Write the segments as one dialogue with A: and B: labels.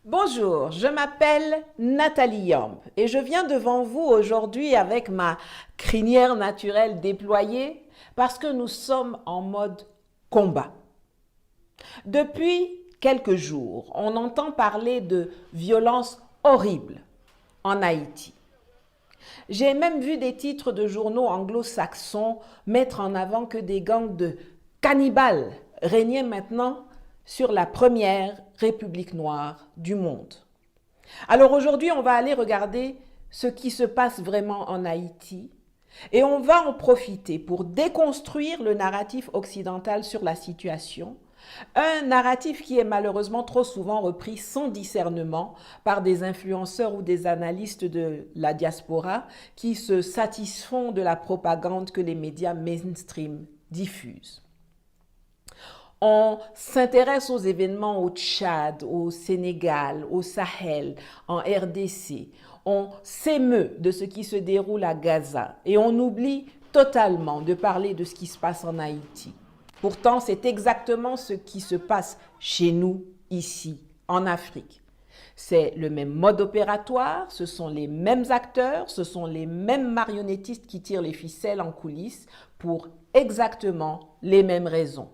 A: Bonjour, je m'appelle Nathalie Yamb et je viens devant vous aujourd'hui avec ma crinière naturelle déployée parce que nous sommes en mode combat. Depuis quelques jours, on entend parler de violences horribles en Haïti. J'ai même vu des titres de journaux anglo-saxons mettre en avant que des gangs de cannibales régnaient maintenant sur la première république noire du monde. Alors aujourd'hui, on va aller regarder ce qui se passe vraiment en Haïti et on va en profiter pour déconstruire le narratif occidental sur la situation, un narratif qui est malheureusement trop souvent repris sans discernement par des influenceurs ou des analystes de la diaspora qui se satisfont de la propagande que les médias mainstream diffusent. On s'intéresse aux événements au Tchad, au Sénégal, au Sahel, en RDC. On s'émeut de ce qui se déroule à Gaza et on oublie totalement de parler de ce qui se passe en Haïti. Pourtant, c'est exactement ce qui se passe chez nous, ici, en Afrique. C'est le même mode opératoire, ce sont les mêmes acteurs, ce sont les mêmes marionnettistes qui tirent les ficelles en coulisses pour exactement les mêmes raisons.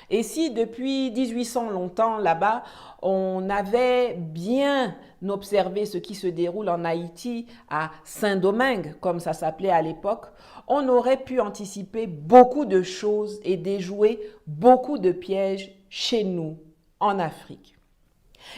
A: Et si depuis 1800 longtemps là-bas, on avait bien observé ce qui se déroule en Haïti à Saint-Domingue, comme ça s'appelait à l'époque, on aurait pu anticiper beaucoup de choses et déjouer beaucoup de pièges chez nous, en Afrique.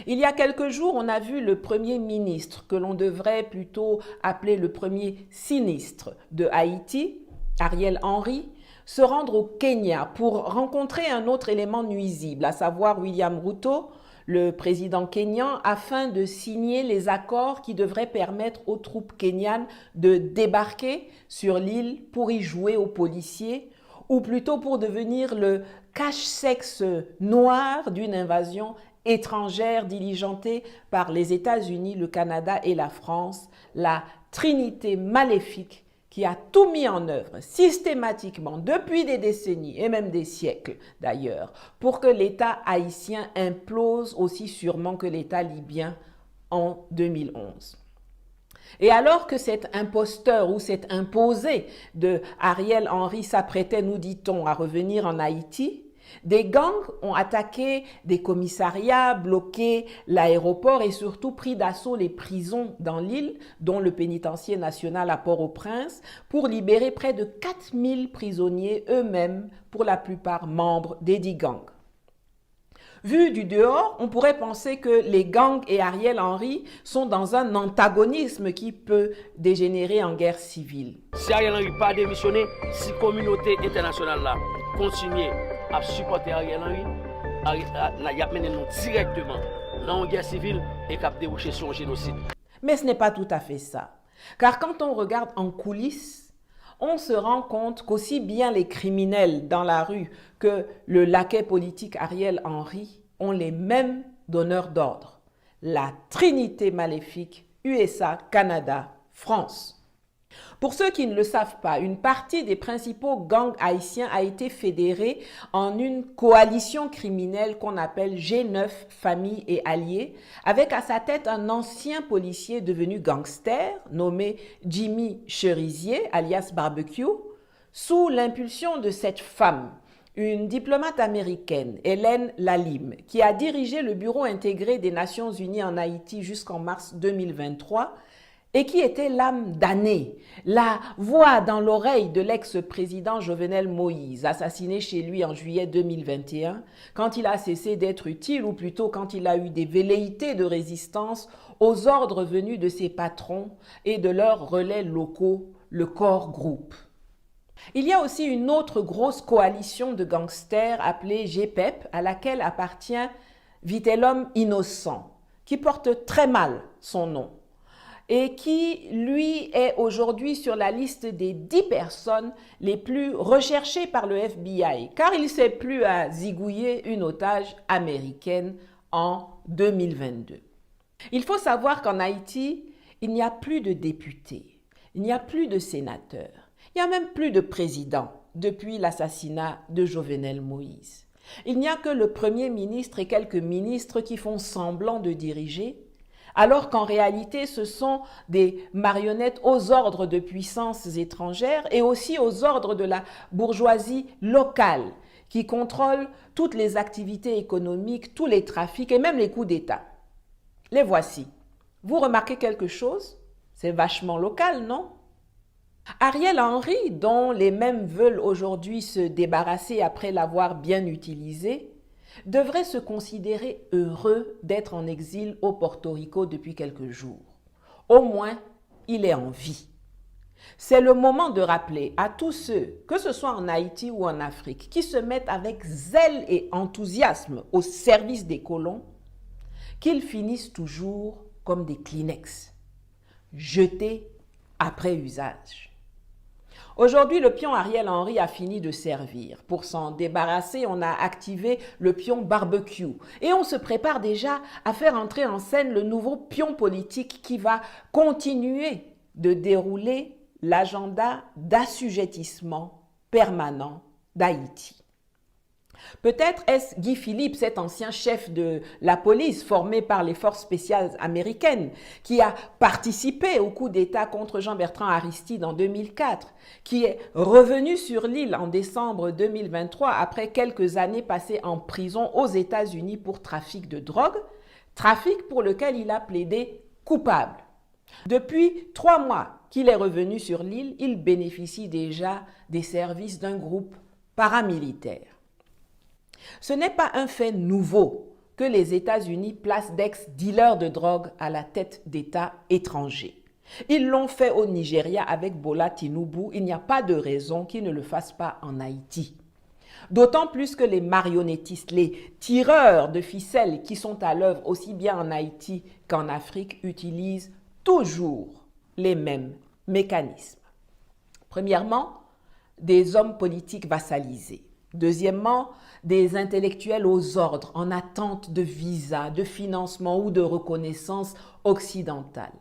A: Il y a quelques jours, on a vu le premier ministre, que l'on devrait plutôt appeler le premier sinistre de Haïti, Ariel Henry, se rendre au Kenya pour rencontrer un autre élément nuisible, à savoir William Ruto, le président kényan, afin de signer les accords qui devraient permettre aux troupes kenyanes de débarquer sur l'île pour y jouer aux policiers, ou plutôt pour devenir le cache-sexe noir d'une invasion étrangère diligentée par les États-Unis, le Canada et la France, la trinité maléfique qui a tout mis en œuvre systématiquement depuis des décennies et même des siècles d'ailleurs pour que l'État haïtien implose aussi sûrement que l'État libyen en 2011. Et alors que cet imposteur ou cet imposé de Ariel Henry s'apprêtait, nous dit-on, à revenir en Haïti, des gangs ont attaqué des commissariats, bloqué l'aéroport et surtout pris d'assaut les prisons dans l'île, dont le pénitencier national à Port-au-Prince, pour libérer près de 4000 prisonniers, eux-mêmes pour la plupart membres des 10 gangs. Vu du dehors, on pourrait penser que les gangs et Ariel Henry sont dans un antagonisme qui peut dégénérer en guerre civile.
B: Si Ariel Henry pas démissionné, si la communauté internationale là continue à supporter Ariel Henry, il a mené nous directement dans une guerre civile et qui a débouché sur un génocide.
A: Mais ce n'est pas tout à fait ça. Car quand on regarde en coulisses, on se rend compte qu'aussi bien les criminels dans la rue que le laquais politique Ariel Henry ont les mêmes donneurs d'ordre. La trinité maléfique USA, Canada, France. Pour ceux qui ne le savent pas, une partie des principaux gangs haïtiens a été fédérée en une coalition criminelle qu'on appelle G9 Famille et Alliés, avec à sa tête un ancien policier devenu gangster nommé Jimmy Cherizier, alias Barbecue, sous l'impulsion de cette femme, une diplomate américaine, Hélène Lalime, qui a dirigé le bureau intégré des Nations Unies en Haïti jusqu'en mars 2023, et qui était l'âme damnée, la voix dans l'oreille de l'ex-président Jovenel Moïse, assassiné chez lui en juillet 2021, quand il a cessé d'être utile, ou plutôt quand il a eu des velléités de résistance aux ordres venus de ses patrons et de leurs relais locaux, le Corps Group. Il y a aussi une autre grosse coalition de gangsters appelée GPEP, à laquelle appartient Vitellum Innocent, qui porte très mal son nom, et qui, lui, est aujourd'hui sur la liste des 10 personnes les plus recherchées par le FBI, car il s'est plu à zigouiller une otage américaine en 2022. Il faut savoir qu'en Haïti, il n'y a plus de députés, il n'y a plus de sénateurs, il n'y a même plus de président depuis l'assassinat de Jovenel Moïse. Il n'y a que le Premier ministre et quelques ministres qui font semblant de diriger, alors qu'en réalité ce sont des marionnettes aux ordres de puissances étrangères et aussi aux ordres de la bourgeoisie locale qui contrôle toutes les activités économiques, tous les trafics et même les coups d'État. Les voici. Vous remarquez quelque chose? C'est vachement local, non? Ariel Henry, dont les mêmes veulent aujourd'hui se débarrasser après l'avoir bien utilisé, devrait se considérer heureux d'être en exil au Porto Rico depuis quelques jours. Au moins, il est en vie. C'est le moment de rappeler à tous ceux, que ce soit en Haïti ou en Afrique, qui se mettent avec zèle et enthousiasme au service des colons, qu'ils finissent toujours comme des Kleenex, jetés après usage. Aujourd'hui, le pion Ariel Henry a fini de servir. Pour s'en débarrasser, on a activé le pion barbecue. Et on se prépare déjà à faire entrer en scène le nouveau pion politique qui va continuer de dérouler l'agenda d'assujettissement permanent d'Haïti. Peut-être est-ce Guy Philippe, cet ancien chef de la police formé par les forces spéciales américaines, qui a participé au coup d'État contre Jean-Bertrand Aristide en 2004, qui est revenu sur l'île en décembre 2023 après quelques années passées en prison aux États-Unis pour trafic de drogue, trafic pour lequel il a plaidé coupable. Depuis 3 mois qu'il est revenu sur l'île, il bénéficie déjà des services d'un groupe paramilitaire. Ce n'est pas un fait nouveau que les États-Unis placent d'ex-dealers de drogue à la tête d'États étrangers. Ils l'ont fait au Nigeria avec Bola Tinubu, il n'y a pas de raison qu'ils ne le fassent pas en Haïti. D'autant plus que les marionnettistes, les tireurs de ficelles qui sont à l'œuvre aussi bien en Haïti qu'en Afrique utilisent toujours les mêmes mécanismes. Premièrement, des hommes politiques vassalisés. Deuxièmement, des intellectuels aux ordres en attente de visa, de financement ou de reconnaissance occidentale.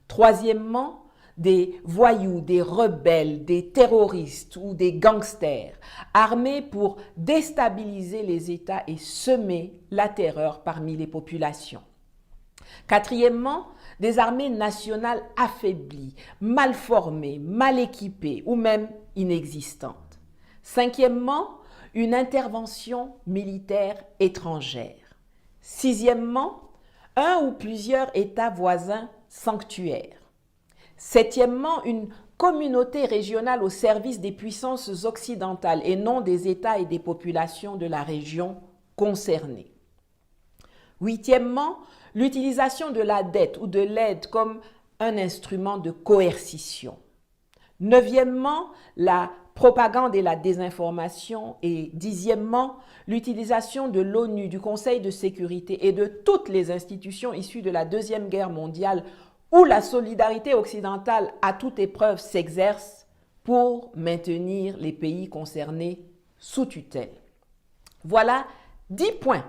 A: Troisièmement, des voyous, des rebelles, des terroristes ou des gangsters armés pour déstabiliser les États et semer la terreur parmi les populations. Quatrièmement, des armées nationales affaiblies, mal formées, mal équipées ou même inexistantes. Cinquièmement, une intervention militaire étrangère. Sixièmement, un ou plusieurs États voisins sanctuaires. Septièmement, une communauté régionale au service des puissances occidentales et non des États et des populations de la région concernées. Huitièmement, l'utilisation de la dette ou de l'aide comme un instrument de coercition. Neuvièmement, la propagande et la désinformation. Et dixièmement, l'utilisation de l'ONU, du Conseil de sécurité et de toutes les institutions issues de la Deuxième Guerre mondiale où la solidarité occidentale à toute épreuve s'exerce pour maintenir les pays concernés sous tutelle. Voilà 10 points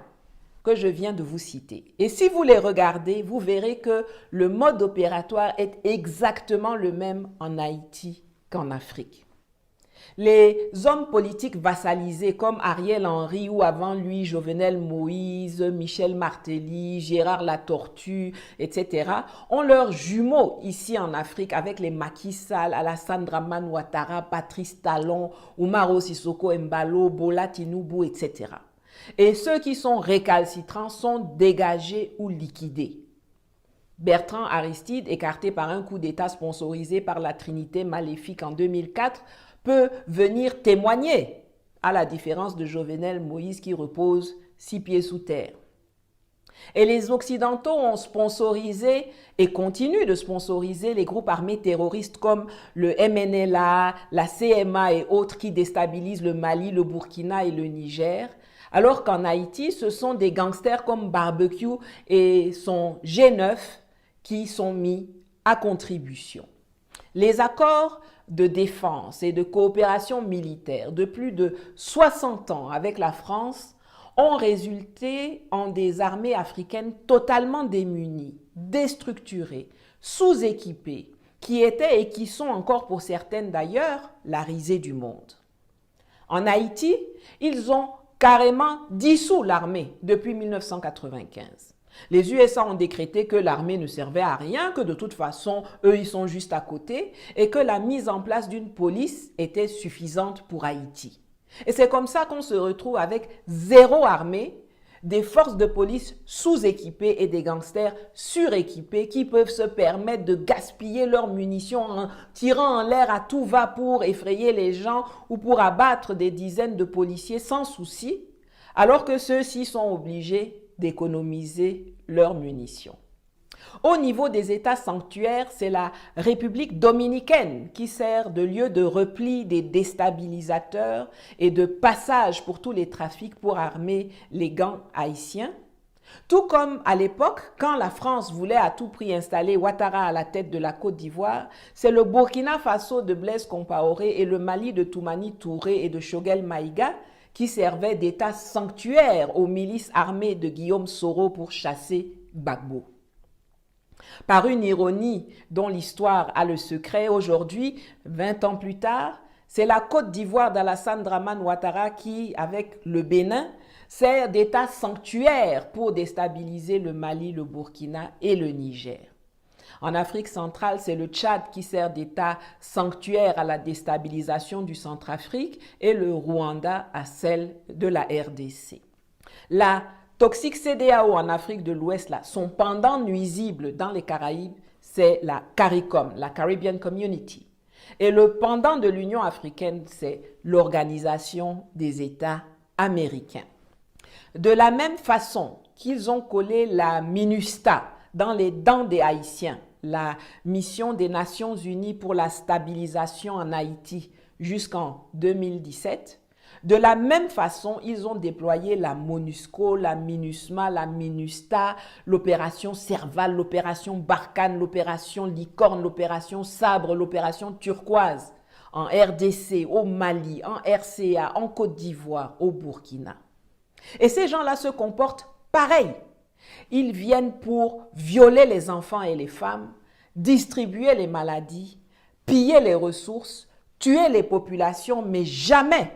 A: que je viens de vous citer. Et si vous les regardez, vous verrez que le mode opératoire est exactement le même en Haïti qu'en Afrique. Les hommes politiques vassalisés comme Ariel Henry ou avant lui Jovenel Moïse, Michel Martelly, Gérard Latortue, etc. ont leurs jumeaux ici en Afrique avec les Macky Sall, Alassane Dramane Ouattara, Patrice Talon, Umaro Sissoko Embalo, Bola Tinubu, etc. Et ceux qui sont récalcitrants sont dégagés ou liquidés. Bertrand Aristide, écarté par un coup d'État sponsorisé par la Trinité maléfique en 2004, peut venir témoigner, à la différence de Jovenel Moïse qui repose 6 pieds sous terre. Et les Occidentaux ont sponsorisé et continuent de sponsoriser les groupes armés terroristes comme le MNLA, la CMA et autres qui déstabilisent le Mali, le Burkina et le Niger, alors qu'en Haïti, ce sont des gangsters comme Barbecue et son G9 qui sont mis à contribution. Les accords de défense et de coopération militaire de plus de 60 ans avec la France ont résulté en des armées africaines totalement démunies, déstructurées, sous-équipées, qui étaient et qui sont encore pour certaines d'ailleurs la risée du monde. En Haïti, ils ont carrément dissous l'armée depuis 1995. Les USA ont décrété que l'armée ne servait à rien, que de toute façon, eux, ils sont juste à côté et que la mise en place d'une police était suffisante pour Haïti. Et c'est comme ça qu'on se retrouve avec zéro armée, des forces de police sous-équipées et des gangsters suréquipés qui peuvent se permettre de gaspiller leurs munitions en tirant en l'air à tout va pour effrayer les gens ou pour abattre des dizaines de policiers sans souci, alors que ceux-ci sont obligés d'économiser leurs munitions. Au niveau des États sanctuaires, c'est la République dominicaine qui sert de lieu de repli des déstabilisateurs et de passage pour tous les trafics pour armer les gangs haïtiens. Tout comme à l'époque, quand la France voulait à tout prix installer Ouattara à la tête de la Côte d'Ivoire, c'est le Burkina Faso de Blaise Compaoré et le Mali de Toumani Touré et de Choguel Maïga qui servaient d'État sanctuaire aux milices armées de Guillaume Soro pour chasser Gbagbo. Par une ironie dont l'histoire a le secret, aujourd'hui, 20 ans plus tard, c'est la Côte d'Ivoire d'Alassane Dramane Ouattara qui, avec le Bénin, sert d'État sanctuaire pour déstabiliser le Mali, le Burkina et le Niger. En Afrique centrale, c'est le Tchad qui sert d'État sanctuaire à la déstabilisation du Centrafrique et le Rwanda à celle de la RDC. La toxique CEDEAO en Afrique de l'Ouest, son pendant nuisible dans les Caraïbes, c'est la CARICOM, la Caribbean Community. Et le pendant de l'Union africaine, c'est l'Organisation des États américains. De la même façon qu'ils ont collé la MINUSTA dans les dents des Haïtiens, la mission des Nations Unies pour la stabilisation en Haïti jusqu'en 2017, de la même façon, ils ont déployé la MONUSCO, la MINUSMA, la MINUSTA, l'opération Serval, l'opération Barkhane, l'opération Licorne, l'opération Sabre, l'opération Turquoise en RDC, au Mali, en RCA, en Côte d'Ivoire, au Burkina. Et ces gens-là se comportent pareil. Ils viennent pour violer les enfants et les femmes, distribuer les maladies, piller les ressources, tuer les populations, mais jamais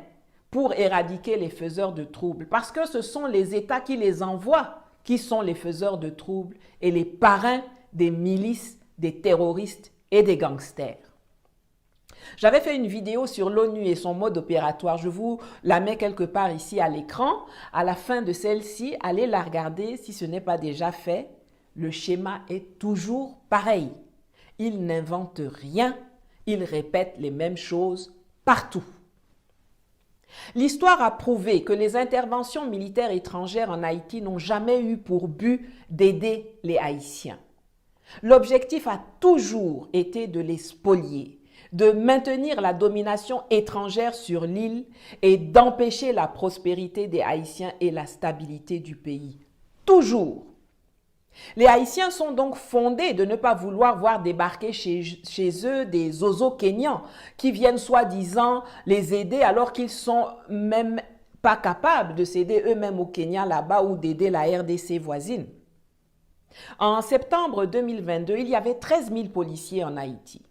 A: pour éradiquer les faiseurs de troubles. Parce que ce sont les États qui les envoient qui sont les faiseurs de troubles et les parrains des milices, des terroristes et des gangsters. J'avais fait une vidéo sur l'ONU et son mode opératoire. Je vous la mets quelque part ici à l'écran. À la fin de celle-ci, allez la regarder si ce n'est pas déjà fait. Le schéma est toujours pareil. Ils n'inventent rien, ils répètent les mêmes choses partout. L'histoire a prouvé que les interventions militaires étrangères en Haïti n'ont jamais eu pour but d'aider les Haïtiens. L'objectif a toujours été de les spolier, de maintenir la domination étrangère sur l'île et d'empêcher la prospérité des Haïtiens et la stabilité du pays. Toujours. Les Haïtiens sont donc fondés de ne pas vouloir voir débarquer chez eux des zozos kenyans qui viennent soi-disant les aider alors qu'ils sont même pas capables de s'aider eux-mêmes au Kenya là-bas ou d'aider la RDC voisine. En septembre 2022, il y avait 13 000 policiers en Haïti.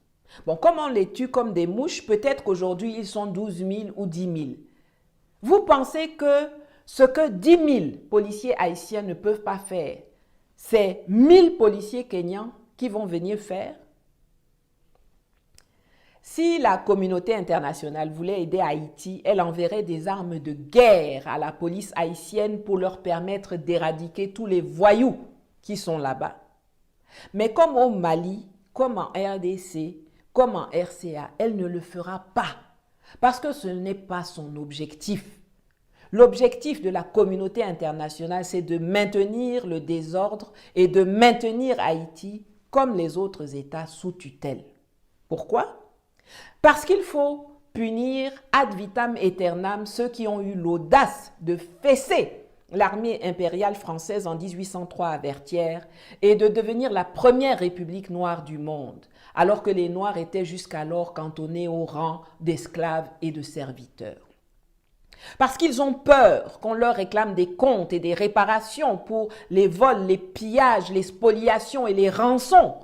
A: Bon, comme on les tue comme des mouches, peut-être qu'aujourd'hui ils sont 12 000 ou 10 000. Vous pensez que ce que 10 000 policiers haïtiens ne peuvent pas faire, c'est 1000 policiers kenyans qui vont venir faire? Si la communauté internationale voulait aider Haïti, elle enverrait des armes de guerre à la police haïtienne pour leur permettre d'éradiquer tous les voyous qui sont là-bas. Mais comme au Mali, comme en RDC, comme en RCA, elle ne le fera pas parce que ce n'est pas son objectif. L'objectif de la communauté internationale, c'est de maintenir le désordre et de maintenir Haïti comme les autres États sous tutelle. Pourquoi? Parce qu'il faut punir ad vitam aeternam ceux qui ont eu l'audace de fesser l'armée impériale française en 1803 à Vertières et de devenir la première république noire du monde, alors que les Noirs étaient jusqu'alors cantonnés au rang d'esclaves et de serviteurs. Parce qu'ils ont peur qu'on leur réclame des comptes et des réparations pour les vols, les pillages, les spoliations et les rançons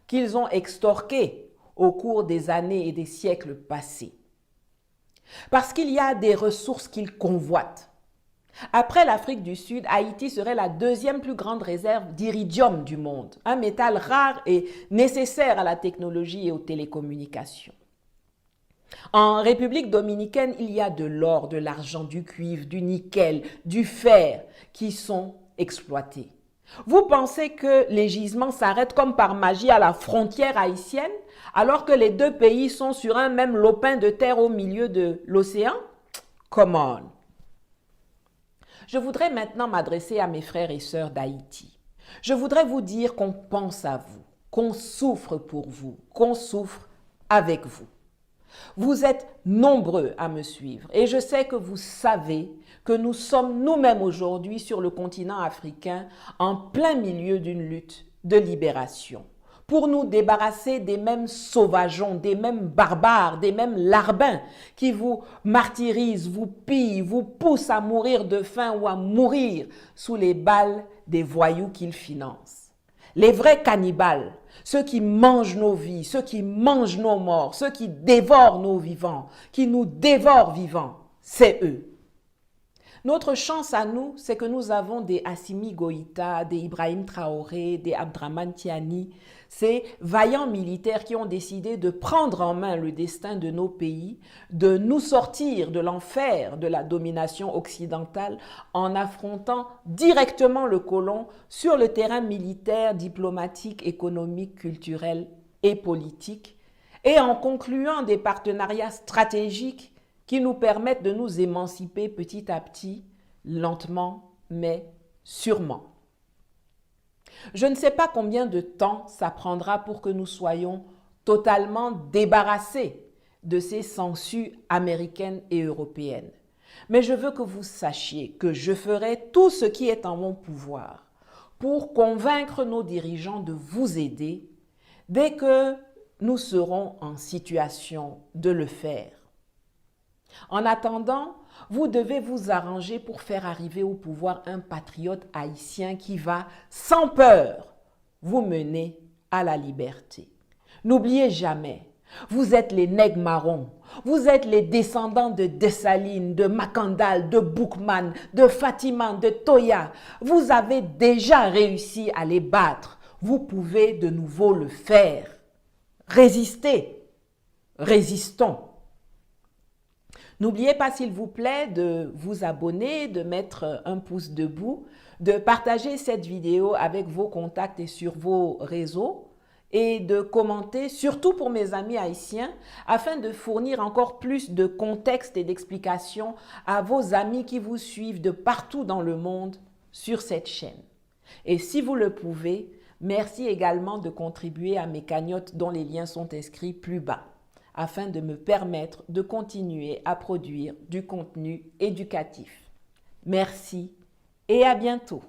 A: qu'ils ont extorqués au cours des années et des siècles passés. Parce qu'il y a des ressources qu'ils convoitent. Après l'Afrique du Sud, Haïti serait la deuxième plus grande réserve d'iridium du monde, un métal rare et nécessaire à la technologie et aux télécommunications. En République dominicaine, il y a de l'or, de l'argent, du cuivre, du nickel, du fer qui sont exploités. Vous pensez que les gisements s'arrêtent comme par magie à la frontière haïtienne, alors que les deux pays sont sur un même lopin de terre au milieu de l'océan? Come on! Je voudrais maintenant m'adresser à mes frères et sœurs d'Haïti. Je voudrais vous dire qu'on pense à vous, qu'on souffre pour vous, qu'on souffre avec vous. Vous êtes nombreux à me suivre et je sais que vous savez que nous sommes nous-mêmes aujourd'hui sur le continent africain en plein milieu d'une lutte de libération pour nous débarrasser des mêmes sauvageons, des mêmes barbares, des mêmes larbins qui vous martyrisent, vous pillent, vous poussent à mourir de faim ou à mourir sous les balles des voyous qu'ils financent. Les vrais cannibales, ceux qui mangent nos vies, ceux qui mangent nos morts, ceux qui dévorent nos vivants, qui nous dévorent vivants, c'est eux. Notre chance à nous, c'est que nous avons des Assimi Goïta, des Ibrahim Traoré, des Abdraman Tiani, ces vaillants militaires qui ont décidé de prendre en main le destin de nos pays, de nous sortir de l'enfer de la domination occidentale en affrontant directement le colon sur le terrain militaire, diplomatique, économique, culturel et politique, et en concluant des partenariats stratégiques qui nous permettent de nous émanciper petit à petit, lentement, mais sûrement. Je ne sais pas combien de temps ça prendra pour que nous soyons totalement débarrassés de ces sangsues américaines et européennes. Mais je veux que vous sachiez que je ferai tout ce qui est en mon pouvoir pour convaincre nos dirigeants de vous aider dès que nous serons en situation de le faire. En attendant, vous devez vous arranger pour faire arriver au pouvoir un patriote haïtien qui va, sans peur, vous mener à la liberté. N'oubliez jamais, vous êtes les nègres marrons, vous êtes les descendants de Dessalines, de Macandal, de Boukman, de Fatiman, de Toya. Vous avez déjà réussi à les battre. Vous pouvez de nouveau le faire. Résistez, résistons. N'oubliez pas, s'il vous plaît, de vous abonner, de mettre un pouce debout, de partager cette vidéo avec vos contacts et sur vos réseaux et de commenter, surtout pour mes amis haïtiens, afin de fournir encore plus de contexte et d'explications à vos amis qui vous suivent de partout dans le monde sur cette chaîne. Et si vous le pouvez, merci également de contribuer à mes cagnottes dont les liens sont inscrits plus bas, afin de me permettre de continuer à produire du contenu éducatif. Merci et à bientôt.